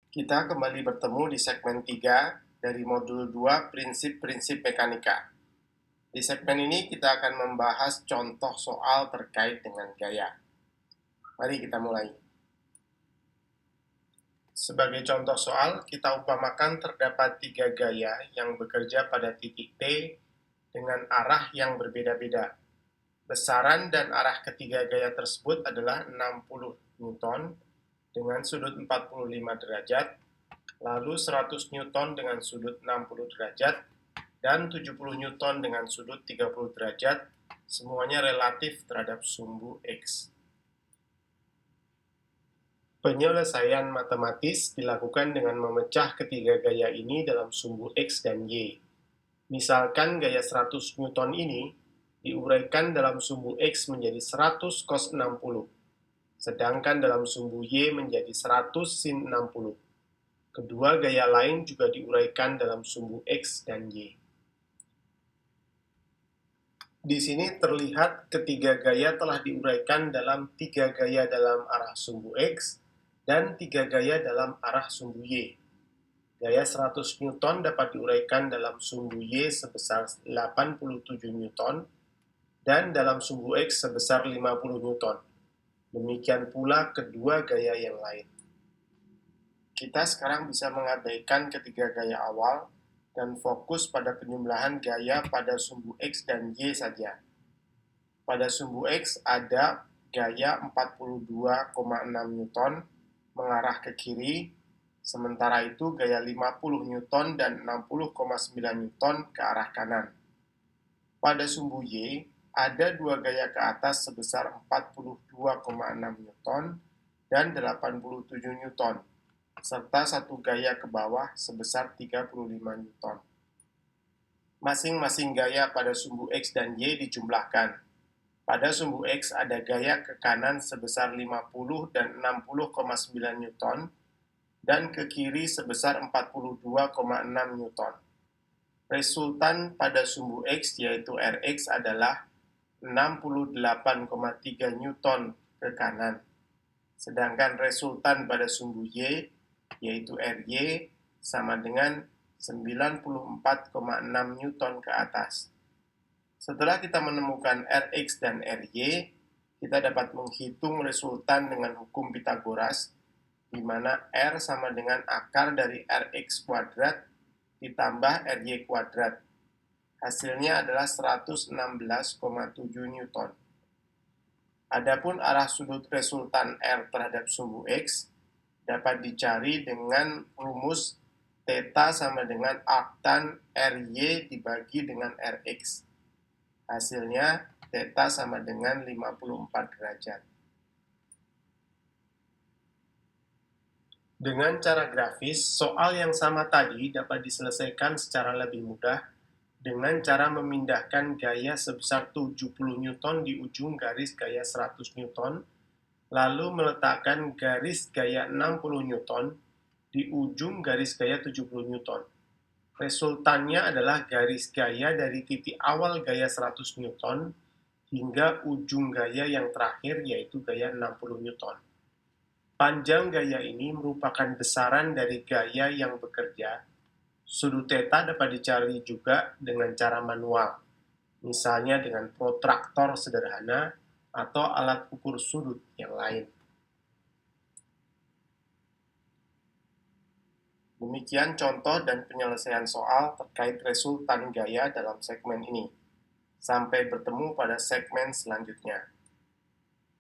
Kita kembali bertemu di segmen 3 dari modul 2 prinsip-prinsip mekanika. Di segmen ini kita akan membahas contoh soal terkait dengan gaya. Mari kita mulai. Sebagai contoh soal, kita umpamakan terdapat 3 gaya yang bekerja pada titik T dengan arah yang berbeda-beda. Besaran dan arah ketiga gaya tersebut adalah 60 Newton dengan sudut 45 derajat, lalu 100 Newton dengan sudut 60 derajat, dan 70 Newton dengan sudut 30 derajat, semuanya relatif terhadap sumbu X. Penyelesaian matematis dilakukan dengan memecah ketiga gaya ini dalam sumbu X dan Y. Misalkan gaya 100 Newton ini diuraikan dalam sumbu X menjadi 100 cos 60, sedangkan dalam sumbu Y menjadi 100 sin 60. Kedua gaya lain juga diuraikan dalam sumbu X dan Y. Di sini terlihat ketiga gaya telah diuraikan dalam 3 gaya dalam arah sumbu X dan 3 gaya dalam arah sumbu Y. Gaya 100 Newton dapat diuraikan dalam sumbu Y sebesar 87 Newton dan dalam sumbu X sebesar 50 Newton. Demikian pula kedua gaya yang lain. Kita sekarang bisa mengabaikan ketiga gaya awal dan fokus pada penjumlahan gaya pada sumbu X dan Y saja. Pada sumbu X ada gaya 42,6 Newton mengarah ke kiri, sementara itu gaya 50 Newton dan 60,9 Newton ke arah kanan. Pada sumbu Y, ada dua gaya ke atas sebesar 42,6 Newton dan 87 Newton, serta satu gaya ke bawah sebesar 35 Newton. Masing-masing gaya pada sumbu X dan Y dijumlahkan. Pada sumbu X ada gaya ke kanan sebesar 50 dan 60,9 Newton, dan ke kiri sebesar 42,6 Newton. Resultan pada sumbu X yaitu Rx adalah 68,3 Newton ke kanan. Sedangkan resultan pada sumbu Y yaitu Ry sama dengan 94,6 Newton ke atas. Setelah kita menemukan Rx dan Ry, kita dapat menghitung resultan dengan hukum Pythagoras, di mana R sama dengan akar dari Rx kuadrat ditambah Ry kuadrat. Hasilnya adalah 116,7 Newton. Adapun arah sudut resultan R terhadap sumbu X dapat dicari dengan rumus θ sama dengan arctan Ry dibagi dengan Rx. Hasilnya θ sama dengan 54 derajat. Dengan cara grafis, soal yang sama tadi dapat diselesaikan secara lebih mudah dengan cara memindahkan gaya sebesar 70 Newton di ujung garis gaya 100 Newton, lalu meletakkan garis gaya 60 Newton di ujung garis gaya 70 Newton. Resultannya adalah garis gaya dari titik awal gaya 100 Newton hingga ujung gaya yang terakhir yaitu gaya 60 Newton. Panjang gaya ini merupakan besaran dari gaya yang bekerja. Sudut θ dapat dicari juga dengan cara manual, misalnya dengan protraktor sederhana atau alat ukur sudut yang lain. Demikian contoh dan penyelesaian soal terkait resultan gaya dalam segmen ini. Sampai bertemu pada segmen selanjutnya.